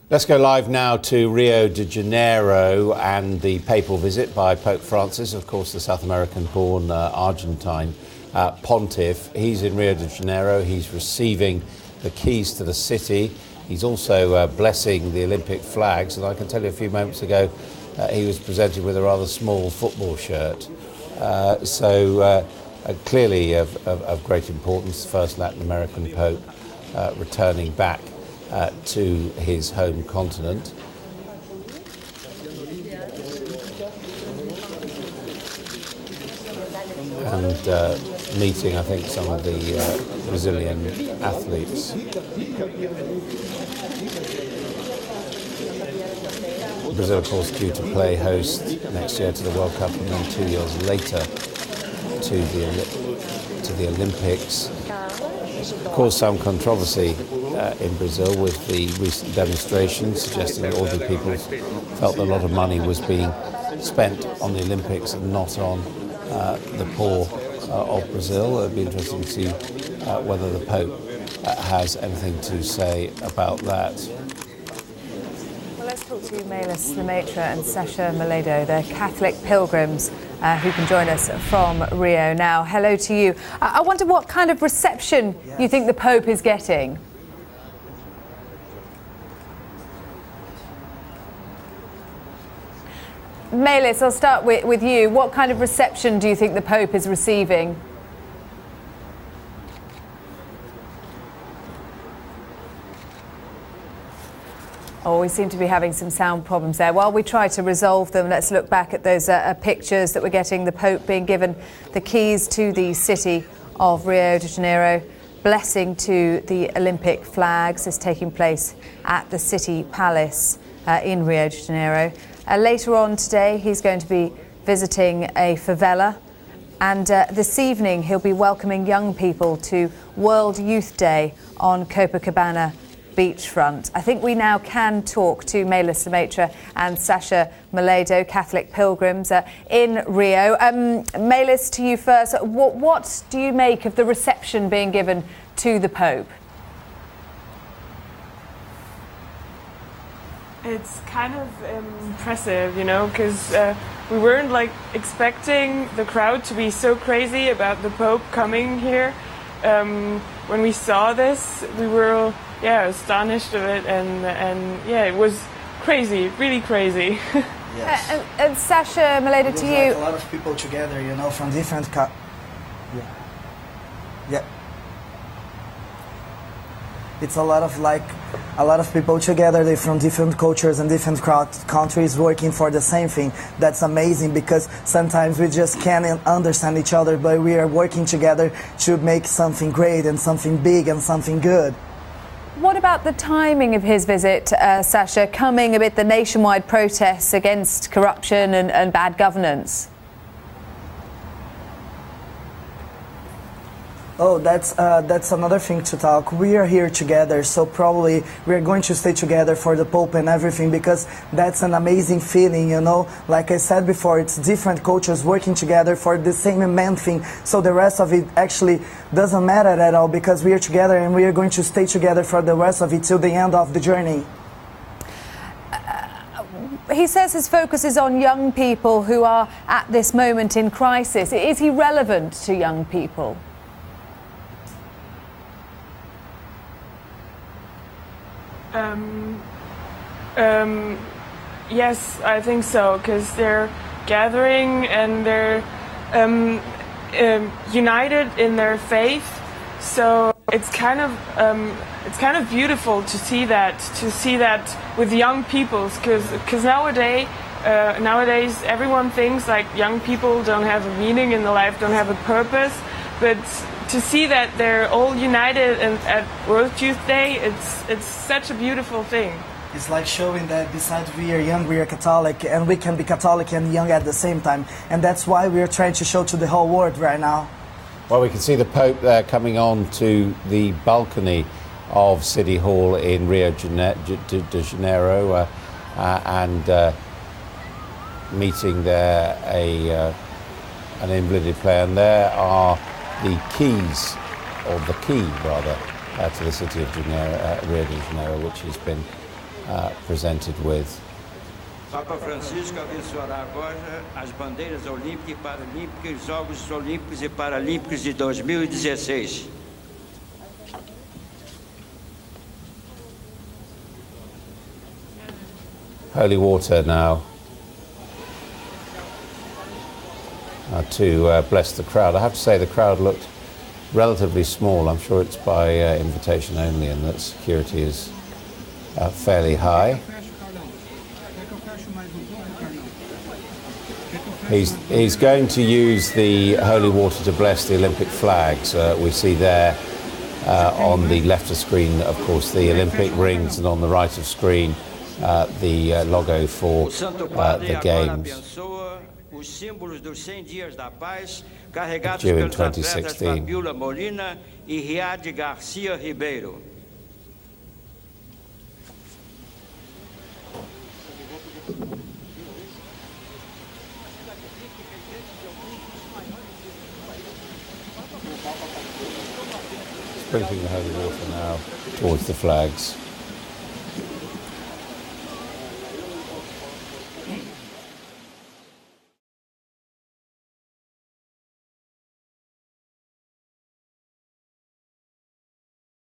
Let's go live now to Rio de Janeiro and the papal visit by Pope Francis, of course, the South American-born Argentine pontiff. He's in Rio de Janeiro. He's receiving the keys to the city. He's also blessing the Olympic flags. And I can tell you a few moments ago, he was presented with a rather small football shirt. Clearly of great importance, the first Latin American Pope returning back to his home continent. And meeting, I think, some of the Brazilian athletes. Brazil, of course, due to play host next year to the World Cup, and then 2 years later to the Olympics. Caused some controversy in Brazil with the recent demonstrations, suggesting that ordinary people felt that a lot of money was being spent on the Olympics and not on the poor of Brazil. It'd be interesting to see whether the Pope has anything to say about that. Well, let's talk to Mailys, Lemaitre and Sacha Maledo, the Catholic pilgrims who can join us from Rio now. Hello to you. I wonder what kind of reception you think the Pope is getting. Mailys, I'll start with you. What kind of reception do you think the Pope is receiving? Oh, we seem to be having some sound problems there. While we try to resolve them, let's look back at those pictures that we're getting. The Pope being given the keys to the city of Rio de Janeiro. Blessing to the Olympic flags is taking place at the City Palace in Rio de Janeiro. Later on today, he's going to be visiting a favela. And this evening, he'll be welcoming young people to World Youth Day on Copacabana beachfront. I think we now can talk to Mailys, Lemaitre and Sacha Maledo, Catholic pilgrims in Rio. Mailys, to you first. What do you make of the reception being given to the Pope? It's kind of impressive, you know, because we weren't expecting the crowd to be so crazy about the Pope coming here. When we saw this, we were astonished of it, and it was crazy, really crazy. Yes. And Sacha Maledo, to you. A lot of people together, you know, from different It's a lot of people together. They're from different cultures and different countries working for the same thing. That's amazing, because sometimes we just can't understand each other, but we are working together to make something great and something big and something good. What about the timing of his visit, Sacha, coming amid the nationwide protests against corruption and bad governance? Oh, that's another thing to talk. We are here together, so probably we are going to stay together for the Pope and everything, because that's an amazing feeling, you know. Like I said before, it's different cultures working together for the same main thing, so the rest of it actually doesn't matter at all, because we are together and we are going to stay together for the rest of it till the end of the journey. He says his focus is on young people who are at this moment in crisis. Is he relevant to young people? Yes, I think so, because they're gathering and they're united in their faith. So it's kind of beautiful to see that with young people, because nowadays everyone thinks like young people don't have a meaning in their life, don't have a purpose, but to see that they're all united and at World Youth Day, it's such a beautiful thing. It's like showing that besides we are young, we are Catholic, and we can be Catholic and young at the same time. And that's why we are trying to show to the whole world right now. Well, we can see the Pope there coming on to the balcony of City Hall in Rio de Janeiro and meeting there an invalided player. And there are the keys, or the key rather, to the city of Rio de Janeiro, which has been presented with. Papa Francisco abençoará agora as bandeiras olímpicas e paralímpicas, os Jogos Olímpicos e Paralímpicos de 2016. Holy water now to bless the crowd. I have to say the crowd looked relatively small. I'm sure it's by invitation only and that security is fairly high. He's going to use the holy water to bless the Olympic flags. We see there on the left of screen, of course, the Olympic rings, and on the right of screen, the logo for the Games. Os símbolos dos 100 dias da paz, carregados Due in pelos atletas 2016. Fabiola Molina e Riad Garcia Ribeiro. Sprinkling the holy water now towards the flags.